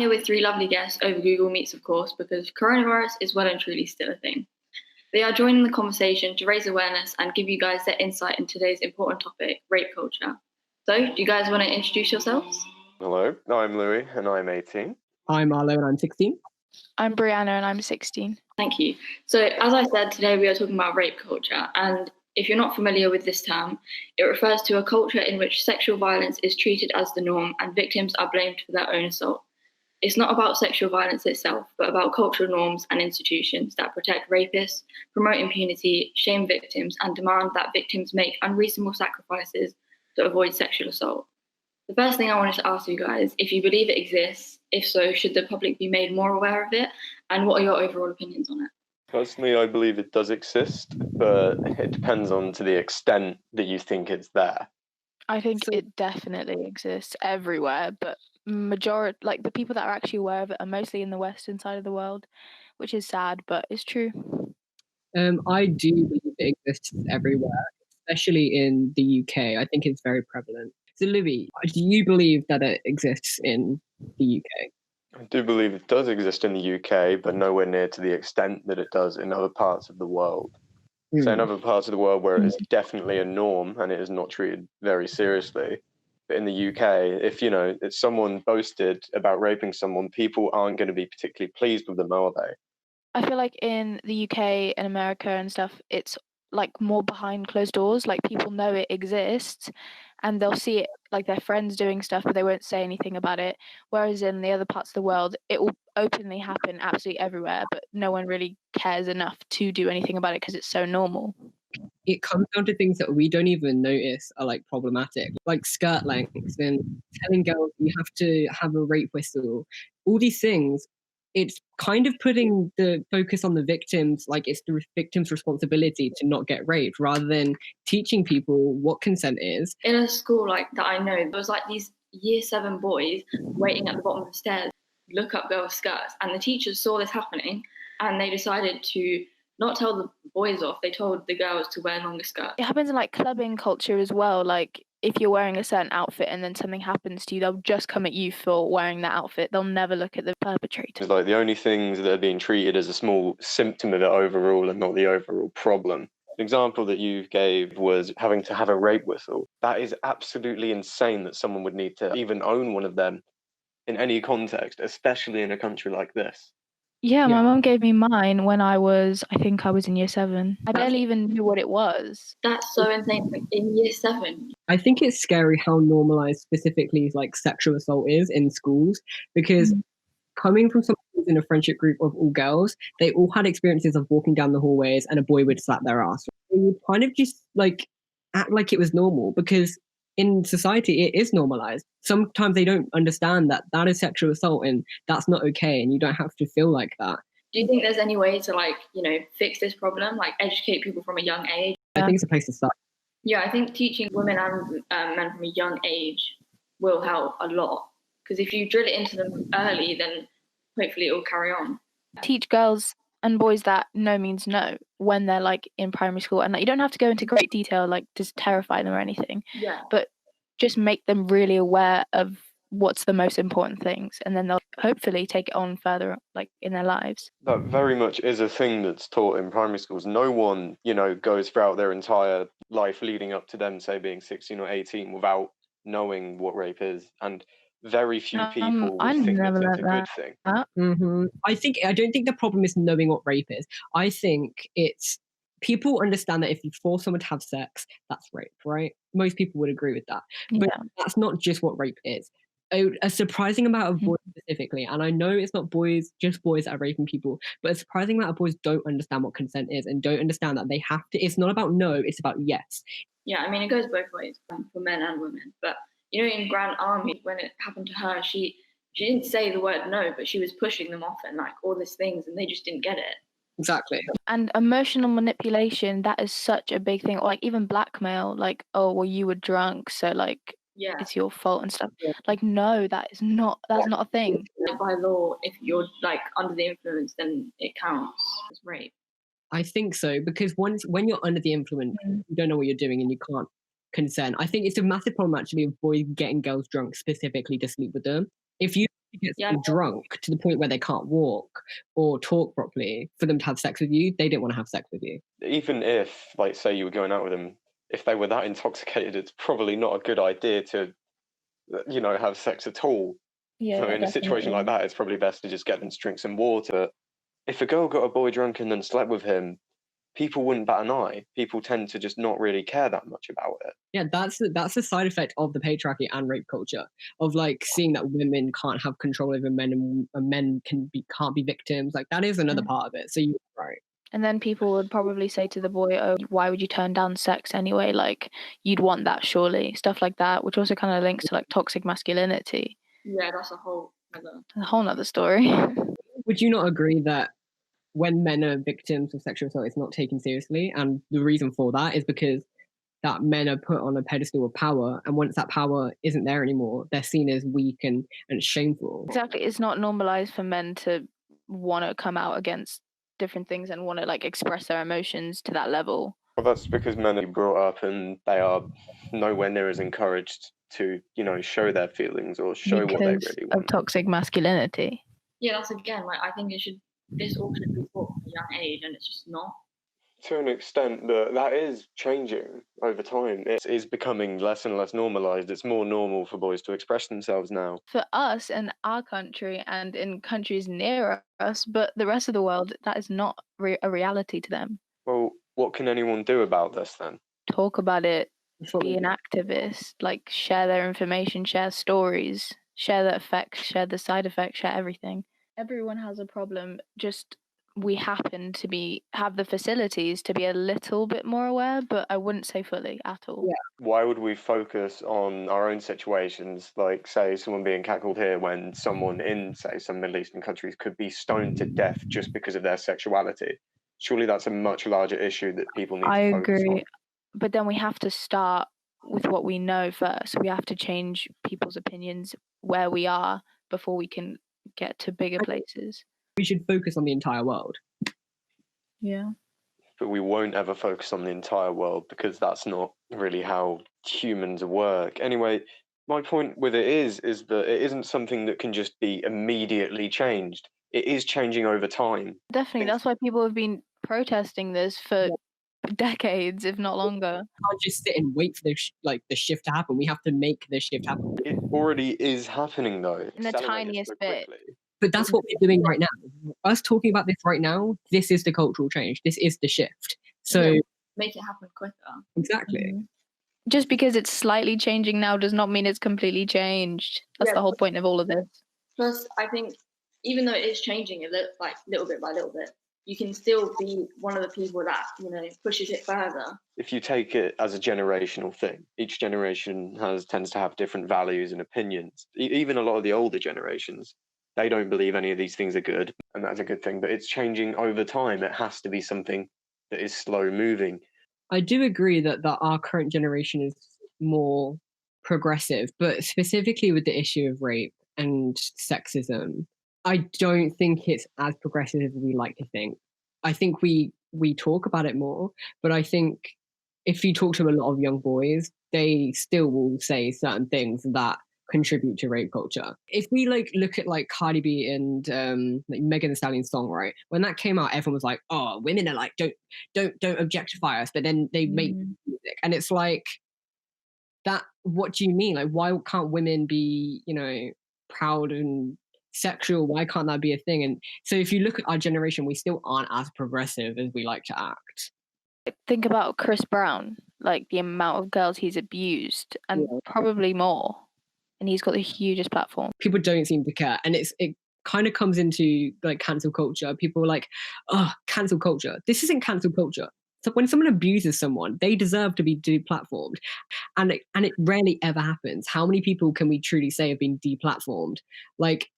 here with three lovely guests over Google Meets, of course, because coronavirus is well and truly still a thing. They are joining the conversation to raise awareness and give you guys their insight in today's important topic, rape culture. So, do you guys want to introduce yourselves? Hello, I'm Louis and I'm 18. I'm Arlo and I'm 16. I'm Brianna and I'm 16. Thank you. So, as I said, today we are talking about rape culture. And if you're not familiar with this term, it refers to a culture in which sexual violence is treated as the norm and victims are blamed for their own assault. It's not about sexual violence itself, but about cultural norms and institutions that protect rapists, promote impunity, shame victims, and demand that victims make unreasonable sacrifices to avoid sexual assault. The first thing I wanted to ask you guys, if you believe it exists, if so, should the public be made more aware of it? And what are your overall opinions on it? Personally, I believe it does exist, but it depends on to the extent that you think it's there. I think it definitely exists everywhere, but majority, like the people that are actually aware of it are mostly in the western side of the world, which is sad, but it's true. I do believe it exists everywhere, especially in the UK. I think it's very prevalent. So, Louis, do you believe that it exists in the UK? I do believe it does exist in the UK, but nowhere near to the extent that it does in other parts of the world. So in other parts of the world where it is definitely a norm and it is not treated very seriously. But in the UK, if someone boasted about raping someone, people aren't going to be particularly pleased with them, are they? I feel like in the UK and America and stuff, it's like more behind closed doors. Like people know it exists and they'll see it like their friends doing stuff, but they won't say anything about it. Whereas in the other parts of the world, it will openly happen absolutely everywhere, but no one really cares enough to do anything about it because it's so normal. It comes down to things that we don't even notice are like problematic, like skirt lengths and telling girls you have to have a rape whistle. All these things, it's kind of putting the focus on the victims, like it's the victim's responsibility to not get raped, rather than teaching people what consent is. In a school like that I know, there was like these year 7 boys waiting at the bottom of the stairs, look up girls' skirts, and the teachers saw this happening and they decided to not tell the boys off, they told the girls to wear longer skirts. It happens in like clubbing culture as well. Like if you're wearing a certain outfit and then something happens to you, they'll just come at you for wearing that outfit. They'll never look at the perpetrator. It's like the only things that are being treated as a small symptom of it overall and not the overall problem. An example that you gave was having to have a rape whistle. That is absolutely insane that someone would need to even own one of them in any context, especially in a country like this. Yeah, my mum gave me mine when I think I was in year 7. I barely even knew what it was. That's so insane. In year 7. I think it's scary how normalized specifically like sexual assault is in schools, because coming from someone who's in a friendship group of all girls, they all had experiences of walking down the hallways and a boy would slap their ass. They would kind of just like act like it was normal, because in society it is normalized. Sometimes they don't understand that that is sexual assault and that's not okay, and you don't have to feel like that. Do you think there's any way to fix this problem, like educate people from a young age? I think it's a place to start. Yeah, I think teaching women and men from a young age will help a lot, because if you drill it into them early, then hopefully it will carry on. Teach girls and boys that no means no when they're like in primary school, and like, you don't have to go into great detail like to terrify them or anything. Yeah. But just make them really aware of what's the most important things, and then they'll hopefully take it on further like in their lives. That very much is a thing that's taught in primary schools. No one, goes throughout their entire life leading up to them, say, being 16 or 18 without knowing what rape is. And very few people would think that it's a good thing. I don't think the problem is knowing what rape is. I think it's people understand that if you force someone to have sex, that's rape, right? Most people would agree with that. But that's not just what rape is. A surprising amount of boys specifically, and I know it's not just boys that are raping people, but a surprising amount of boys don't understand what consent is and don't understand that they have to. It's not about no, it's about yes. Yeah, I mean, it goes both ways for men and women. But in Grand Army, when it happened to her, she didn't say the word no, but she was pushing them off and like all these things, and they just didn't get it. Exactly. And emotional manipulation, that is such a big thing. Or like even blackmail, like, oh well, you were drunk, so like it's your fault and stuff. Like, no, that's not a thing. By law, if you're like under the influence, then it counts as rape. I think so, because when you're under the influence, you don't know what you're doing and you can't consent. I think it's a massive problem actually of boys getting girls drunk specifically to sleep with them. If you gets drunk to the point where they can't walk or talk properly for them to have sex with you, they didn't want to have sex with you. Even if, like, say you were going out with them, if they were that intoxicated, it's probably not a good idea to, have sex at all. Yeah, So in a situation like that, it's probably best to just get them to drink some water. If a girl got a boy drunk and then slept with him, people wouldn't bat an eye. People tend to just not really care that much about it. Yeah, that's a side effect of the patriarchy and rape culture, of like seeing that women can't have control over men and men can't be victims. Like that is another part of it. So you're right. And then people would probably say to the boy, "Oh, why would you turn down sex anyway? Like you'd want that surely." Stuff like that, which also kind of links to like toxic masculinity. Yeah, that's a whole nother story. Would you not agree that when men are victims of sexual assault, it's not taken seriously? And the reason for that is because that men are put on a pedestal of power, and once that power isn't there anymore, they're seen as weak and shameful. Exactly. It's not normalized for men to want to come out against different things and want to like express their emotions to that level. Well, that's because men are brought up and they are nowhere near as encouraged to, show their feelings or show what they really want. Of toxic masculinity. Yeah, that's again, like, I think this all should be taught from a young age, and it's just not. To an extent, that is changing over time. It is becoming less and less normalised. It's more normal for boys to express themselves now. For us in our country and in countries near us, but the rest of the world, that is not a reality to them. Well, what can anyone do about this then? Talk about it, be an activist, like share their information, share stories, share the effects, share the side effects, share everything. Everyone has a problem, just we happen to have the facilities to be a little bit more aware, but I wouldn't say fully at all. Yeah. Why would we focus on our own situations, like, say, someone being catcalled here when someone in, say, some Middle Eastern countries could be stoned to death just because of their sexuality? Surely that's a much larger issue that people need to focus on. But then we have to start with what we know first. We have to change people's opinions where we are before we can get to bigger places. We should focus on the entire world. Yeah. But we won't ever focus on the entire world because that's not really how humans work. Anyway, my point with it is that it isn't something that can just be immediately changed. It is changing over time. Definitely. That's why people have been protesting this for decades, if not longer. We can't just sit and wait for the shift to happen. We have to make the shift happen. It already is happening, though. In the tiniest bit. But that's what we're doing right now. Us talking about this right now, this is the cultural change. This is the shift. So make it happen quicker. Exactly. Mm-hmm. Just because it's slightly changing now does not mean it's completely changed. That's the whole point of all of this. Plus, I think even though it is changing little bit by little bit, you can still be one of the people that, pushes it further. If you take it as a generational thing, each generation tends to have different values and opinions. Even a lot of the older generations, they don't believe any of these things are good, and that's a good thing. But it's changing over time. It has to be something that is slow moving. I do agree that our current generation is more progressive, but specifically with the issue of rape and sexism, I don't think it's as progressive as we like to think. I think we talk about it more, but I think if you talk to a lot of young boys, they still will say certain things that contribute to rape culture. If we look at Cardi B and Megan Thee Stallion's song, right? When that came out, everyone was like, "Oh, women are don't objectify us," but then they make music, and it's like that. What do you mean? Like, why can't women be, proud and sexual? Why can't that be a thing? And so if you look at our generation, we still aren't as progressive as we like to act. Think about Chris Brown, like the amount of girls he's abused, and probably more. And he's got the hugest platform. People don't seem to care. And it kind of comes into cancel culture. People are like, "Oh, cancel culture." This isn't cancel culture. So when someone abuses someone, they deserve to be deplatformed. And it rarely ever happens. How many people can we truly say have been deplatformed?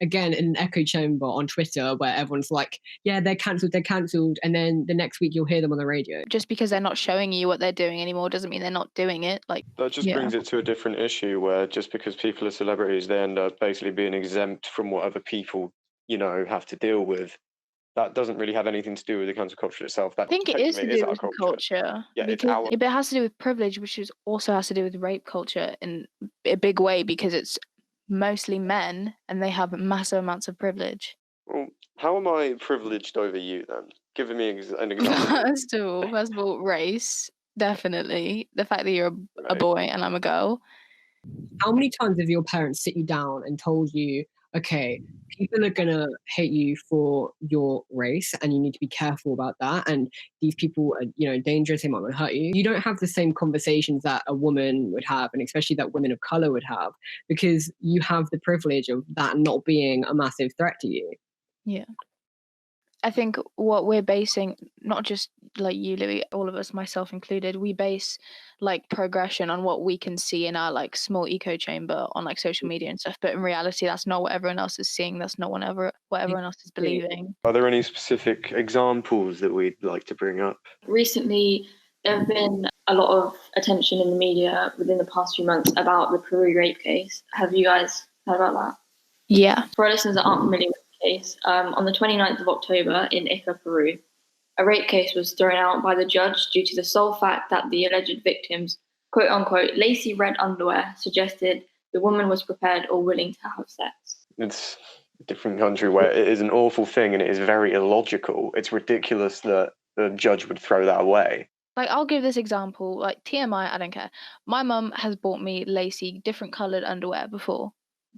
Again, in an echo chamber on Twitter where everyone's like, "Yeah, they're cancelled. And then the next week you'll hear them on the radio. Just because they're not showing you what they're doing anymore doesn't mean they're not doing it. That just brings it to a different issue where just because people are celebrities, they end up basically being exempt from what other people, have to deal with. That doesn't really have anything to do with the cancel culture itself. I think it is to do with the culture. Yeah, it has to do with privilege, which also has to do with rape culture in a big way, because it's mostly men and they have massive amounts of privilege. Well, how am I privileged over you then? Give me an example. First of all, race, definitely. The fact that you're a Right. boy and I'm a girl. How many times have your parents sit you down and told you, okay, people are gonna hate you for your race and you need to be careful about that, and these people are, you know, dangerous, they might want to hurt you. You don't have the same conversations that a woman would have, and especially that women of color would have, because you have the privilege of that not being a massive threat to you. Yeah. I think what we're basing, not just like you, Louis, all of us, myself included, we base like progression on what we can see in our like small echo chamber on like social media and stuff. But in reality, that's not what everyone else is seeing. That's not what everyone else is believing. Are there any specific examples that we'd like to bring up? Recently, there have been a lot of attention in the media within the past few months about the Peru rape case. Have you guys heard about that? Yeah. For our listeners that aren't familiar with the case, on the 29th of October in Ica, Peru, a rape case was thrown out by the judge due to the sole fact that the alleged victim's quote-unquote lacy red underwear suggested the woman was prepared or willing to have sex. It's a different country where it is an awful thing and it is very illogical. It's ridiculous that the judge would throw that away. Like, I'll give this example, like TMI, I don't care. My mum has bought me lacy, different coloured underwear before.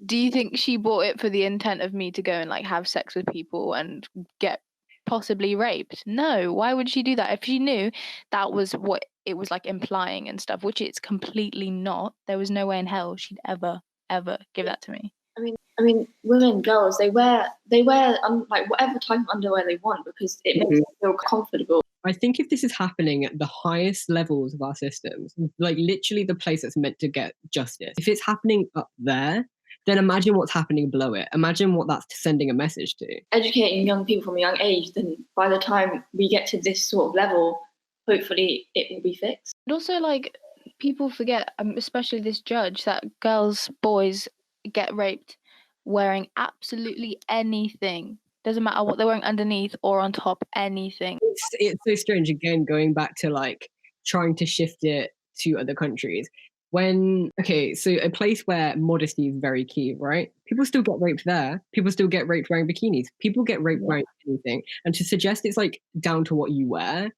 Do you think she bought it for the intent of me to go and like have sex with people and get possibly raped? No. Why would she do that? If she knew that was what it was like implying and stuff, which it's completely not, there was no way in hell she'd ever give that to me. I mean, women, girls, they wear like whatever type of underwear they want because it makes them feel comfortable. I think if this is happening at the highest levels of our systems, like literally the place that's meant to get justice, if it's happening up there, then imagine what's happening below it. Imagine what that's sending a message to. Educating young people from a young age, then by the time we get to this sort of level, hopefully it will be fixed. And also, like, people forget, especially this judge, that girls, boys get raped wearing absolutely anything. Doesn't matter what they're wearing underneath or on top, anything. It's so strange, again, going back to like trying to shift it to other countries. So a place where modesty is very key, right? People still get raped there. People still get raped wearing bikinis. People get raped wearing anything. And to suggest it's like down to what you wear,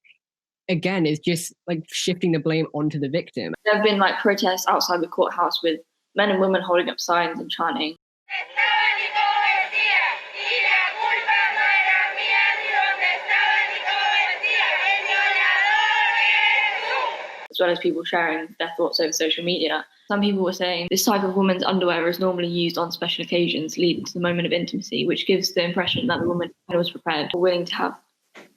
again, is just like shifting the blame onto the victim. There have been like protests outside the courthouse with men and women holding up signs and chanting. As well as people sharing their thoughts over social media. Some people were saying this type of woman's underwear is normally used on special occasions leading to the moment of intimacy, which gives the impression that the woman was prepared or willing to have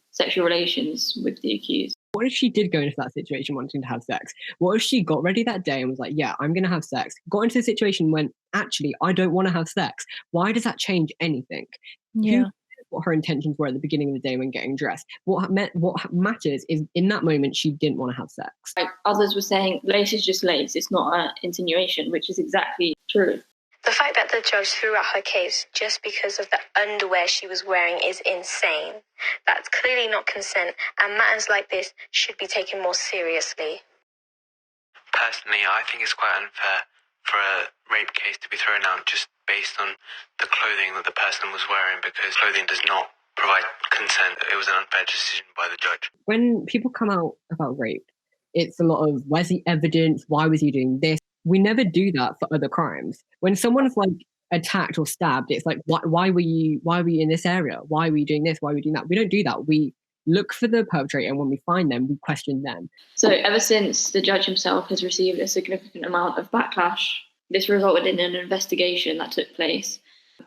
sexual relations with the accused. What if she did go into that situation wanting to have sex? What if she got ready that day and was like, yeah, I'm going to have sex, got into the situation when actually I don't want to have sex? Why does that change anything? Yeah. What her intentions were at the beginning of the day when getting dressed. What matters is in that moment she didn't want to have sex. Like others were saying, lace is just lace. It's not an insinuation, which is exactly true. The fact that the judge threw out her case just because of the underwear she was wearing is insane. That's clearly not consent, and matters like this should be taken more seriously. Personally, I think it's quite unfair for a rape case to be thrown out just based on the clothing that the person was wearing, because clothing does not provide consent. It was an unfair decision by the judge. When people come out about rape, it's a lot of, where's the evidence? Why was he doing this? We never do that for other crimes. When someone's like attacked or stabbed, it's like, why were you in this area? Why were you doing this? Why were you doing that? We don't do that. We look for the perpetrator, and when we find them, we question them. So ever since the judge himself has received a significant amount of backlash, this resulted in an investigation that took place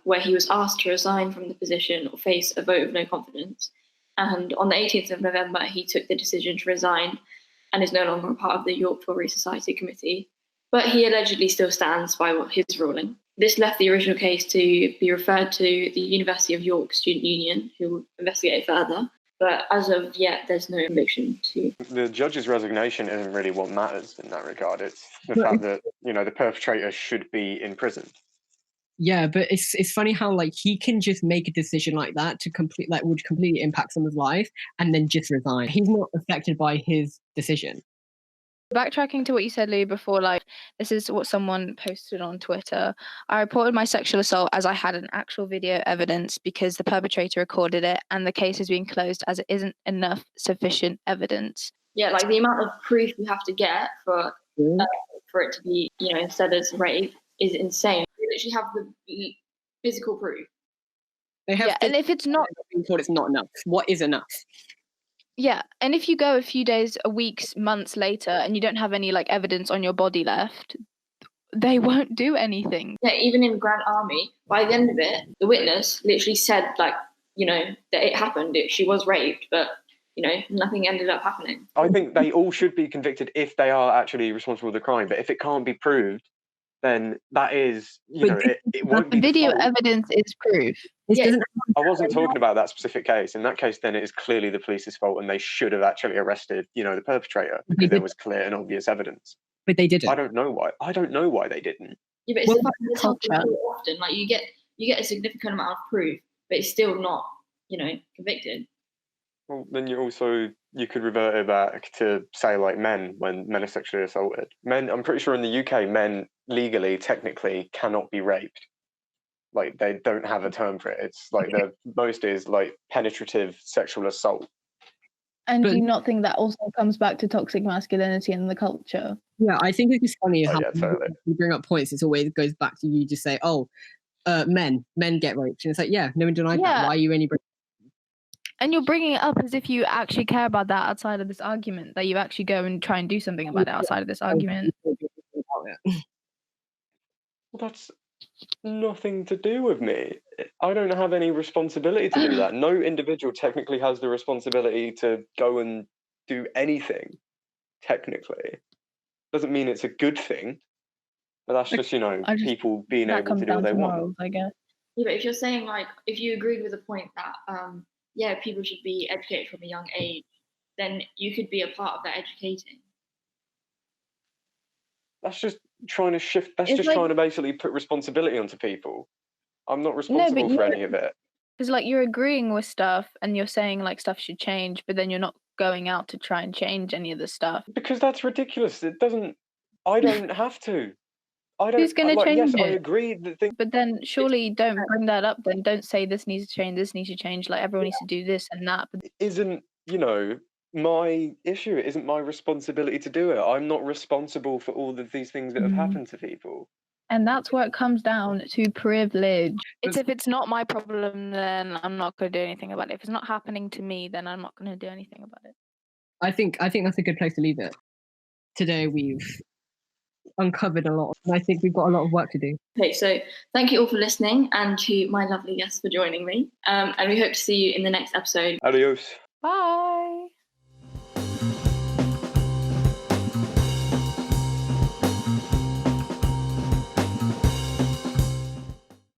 where he was asked to resign from the position or face a vote of no confidence. And on the 18th of November, he took the decision to resign and is no longer a part of the York Tory Society Committee. But he allegedly still stands by his ruling. This left the original case to be referred to the University of York Student Union, who will investigate it further. But as of yet, there's no conviction to. The judge's resignation isn't really what matters in that regard. It's the fact that, you know, the perpetrator should be in prison. Yeah, but it's funny how like he can just make a decision like that to would completely impact someone's life and then just resign. He's not affected by his decision. Backtracking to what you said, Lou, before, like, this is what someone posted on Twitter. I reported my sexual assault as I had an actual video evidence because the perpetrator recorded it and the case is being closed as it isn't enough sufficient evidence. Yeah, like the amount of proof you have to get for it to be, said as rape is insane. You literally have the physical proof. They have and if it's not being told it's not enough, what is enough? Yeah, and if you go a few days, weeks, months later, and you don't have any like evidence on your body left, they won't do anything. Yeah, even in Grand Army, by the end of it, the witness literally said, like, that it happened. She was raped, but nothing ended up happening. I think they all should be convicted if they are actually responsible for the crime. But if it can't be proved, then that is, it won't be. Video evidence is proof. Yeah. I wasn't talking about that specific case. In that case, then it is clearly the police's fault, and they should have actually arrested, the perpetrator because there was clear and obvious evidence. But they didn't. I don't know why they didn't. Yeah, but it's the fact that this happens so often. Like you get a significant amount of proof, but it's still not, convicted. Well, then you could revert it back to say like men when men are sexually assaulted. Men, I'm pretty sure in the UK, men legally, technically, cannot be raped. Like they don't have a term for it. It's like the most is like penetrative sexual assault. And do you not think that also comes back to toxic masculinity in the culture? Yeah, I think it's just funny how totally. you bring up points. It always goes back to you just say, men get raped. And it's like, yeah, no one denied that. Why are you any? And you're bringing it up as if you actually care about that outside of this argument, that you actually go and try and do something about it outside of this argument. Well, that's nothing to do with me. I don't have any responsibility to do that. No individual technically has the responsibility to go and do anything, technically. Doesn't mean it's a good thing, but that's just, people being able to do what they want. I guess. Yeah, but if you're saying, like, if you agreed with the point that, people should be educated from a young age, then you could be a part of that educating. That's just trying to shift. That's just trying to basically put responsibility onto people. I'm not responsible for any of it. Because, like, you're agreeing with stuff and you're saying, like, stuff should change, but then you're not going out to try and change any of the stuff. Because that's ridiculous. I don't have to. Who's going to change yes, it? I agree. But then surely don't bring that up. Then don't say this needs to change, this needs to change. Like, everyone needs to do this and that. But it isn't, my issue. It isn't my responsibility to do it. I'm not responsible for all of these things that have happened to people. And that's where it comes down to privilege. It's if it's not my problem, then I'm not going to do anything about it. If it's not happening to me, then I'm not going to do anything about it. I think that's a good place to leave it. Today we've uncovered a lot, and I think we've got a lot of work to do. Okay, so thank you all for listening, and to my lovely guests for joining me. And we hope to see you in the next episode. Adios. Bye.